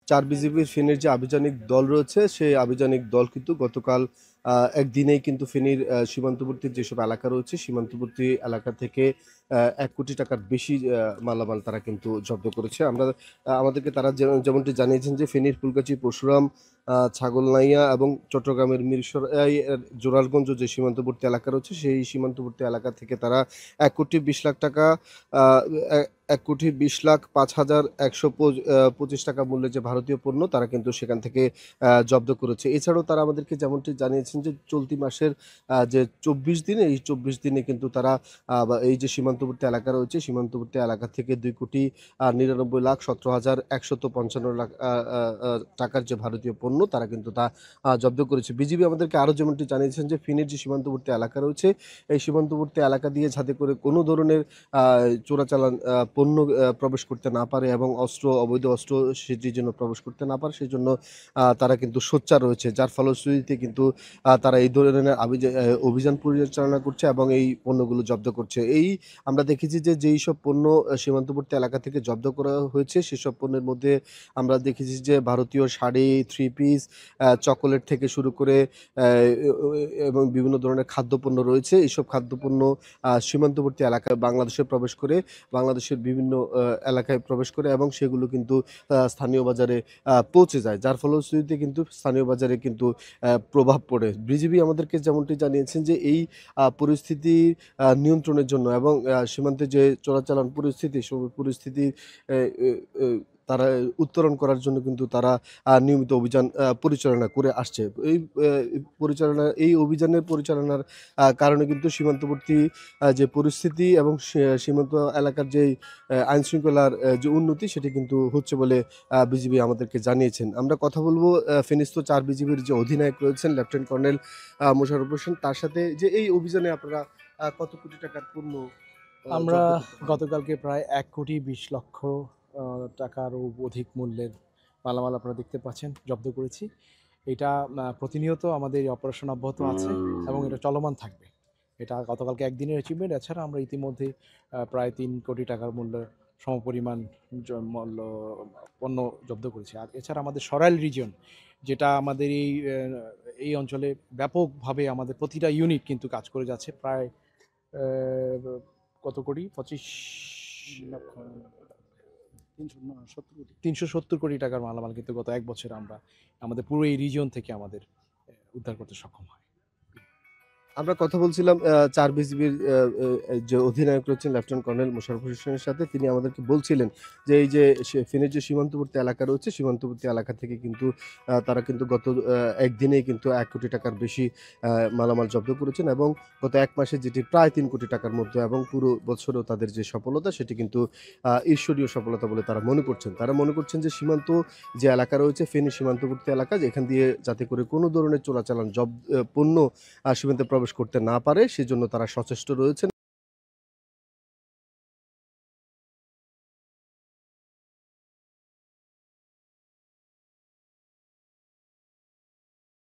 চার বিজিবির ফেনীর যে আভিযানিক দল রয়েছে সেই আভিযানিক দল কিন্তু গতকাল একদিনেই কিন্তু ফেনীর সীমান্তবর্তী যেসব এলাকা রয়েছে সীমান্তবর্তী এলাকা থেকে ১ কোটি টাকার বেশি মালামাল তারা কিন্তু জব্দ করেছে। আমাদেরকে তারা যেমনটি জানিয়েছেন যে ফেনীর ফুলগাজী পরশুরাম ছাগলনাইয়া এবং চট্টগ্রামের মিরসরাই জোরারগঞ্জ যে সীমান্তবর্তী এলাকা রয়েছে সেই সীমান্তবর্তী এলাকা থেকে তারা ১,২০,০০,০০০ টাকা আহ, ১,২০,৫,১২৫ টাকা মূল্যের যে ভারতীয় পণ্য তারা কিন্তু সেখান থেকে জব্দ করেছে। এছাড়াও তারা আমাদেরকে যেমনটি জানিয়েছেন যে চলতি মাসের যে ২৪ দিনে এই ২৪ দিনে কিন্তু তারা বা এই যে সীমান্তবর্তী এলাকা রয়েছে সীমান্তবর্তী এলাকা থেকে ২,৯৯,১৫,১৫৫ টাকার যে ভারতীয় পণ্য তারা কিন্তু তা জব্দ করেছে। বিজিবি আমাদেরকে আরও যেমনটি জানিয়েছেন যে ফেনীর যে সীমান্তবর্তী এলাকা রয়েছে এই সীমান্তবর্তী এলাকা দিয়ে যাতে করে কোনো ধরনের চোরাচালান পণ্য প্রবেশ করতে না পারে এবং অবৈধ অস্ত্র সেটি যেন প্রবেশ করতে না পারে সেজন্য তারা কিন্তু সোচ্চার রয়েছে। যার ফলশ্রুতিতে কিন্তু তারা এই ধরনের অভিযান পরিচালনা করছে এবং এই পণ্যগুলো জব্দ করছে। আমরা দেখেছি যে যেই সব পণ্য সীমান্তবর্তী এলাকা থেকে জব্দ করা হয়েছে সেসব পণ্যের মধ্যে আমরা দেখেছি যে ভারতীয় শাড়ি, থ্রি পিস, চকোলেট থেকে শুরু করে এবং বিভিন্ন ধরনের খাদ্যপণ্য রয়েছে। এইসব খাদ্যপণ্য সীমান্তবর্তী এলাকায় বাংলাদেশের বিভিন্ন এলাকায় প্রবেশ করে এবং সেগুলো কিন্তু স্থানীয় বাজারে পৌঁছে যায়। যার ফলশ্রুতিতে কিন্তু স্থানীয় বাজারে কিন্তু প্রভাব পড়ে। বিজিবি আমাদেরকে যেমনটি জানিয়েছেন যে এই পরিস্থিতি নিয়ন্ত্রণের জন্য এবং সীমান্তে যে চোরাচালান পরিস্থিতি পরিস্থিতি এ এ এ তারা উত্তরণ করার জন্য কিন্তু তারা নিয়মিত অভিযান পরিচালনা করে আসছে। এই অভিযানের পরিচালনার কারণে কিন্তু সীমান্তবর্তী যে পরিস্থিতি এবং সীমান্ত এলাকার যেই আইনশৃঙ্খলার যে উন্নতি সেটি কিন্তু হচ্ছে বলে বিজিবি আমাদেরকে জানিয়েছেন। আমরা কথা বলবো ফেনীস্থ ৪ বিজিবির যে অধিনায়ক রয়েছেন লেফটেন্যান্ট কর্নেল মোশাররফ হোসেন তার সাথে যে এই অভিযানে আপনারা কত কোটি টাকার পণ্য আমরা জব্দ করতে পারলেন? গতকালকে প্রায় ১,২০,০০,০০০ টাকারও অধিক মূল্যের মালামাল আপনারা দেখতে পাচ্ছেন জব্দ করেছি। এটা প্রতিনিয়ত আমাদের এই অপারেশন অব্যাহত আছে এবং এটা চলমান থাকবে। এটা গতকালকে একদিনের অ্যাচিভমেন্ট। এছাড়া আমরা ইতিমধ্যে প্রায় ৩ কোটি টাকার মূল্যের সমপরিমাণ মূল্য পণ্য জব্দ করেছি। আর এছাড়া আমাদের সরাইল রিজিয়ন যেটা আমাদের এই অঞ্চলে ব্যাপকভাবে আমাদের প্রতিটা ইউনিট কিন্তু কাজ করে যাচ্ছে। প্রায় কত কোটি ৩৭০ কোটি টাকার মালামাল কিন্তু গত ১ বছরে আমরা আমাদের পুরো এই রিজিয়ন থেকে আমাদের উদ্ধার করতে সক্ষম হয়। আমরা কথা বলছিলাম ৪ বিজিবির যে অধিনায়ক রয়েছেন লেফটেন্যান্ট কর্নেল মোশাররফ হোসেনের সাথে। তিনি আমাদেরকে বলছিলেন যে এই যে ফেনীর যে সীমান্তবর্তী এলাকা রয়েছে, সীমান্তবর্তী এলাকা থেকে কিন্তু তারা কিন্তু গত একদিনেই কিন্তু ১ কোটি টাকার বেশি আ মালামাল জব্দ করেছেন এবং গত ১ মাসে যেটি প্রায় ৩ কোটি টাকার মধ্যে এবং পুরো বছরেও তাদের যে সফলতা সেটি কিন্তু ঈশ্বরীয় সফলতা বলে তারা মনে করছেন। তারা মনে করছেন যে সীমান্ত যে এলাকা রয়েছে ফেনী সীমান্তবর্তী এলাকা যেখান দিয়ে যাতে করে কোনো ধরনের চোরাচালান পণ্য সীমান্তে প্রবেশ করতে না পারে সেজন্য তারা সচেষ্ট রয়েছেন।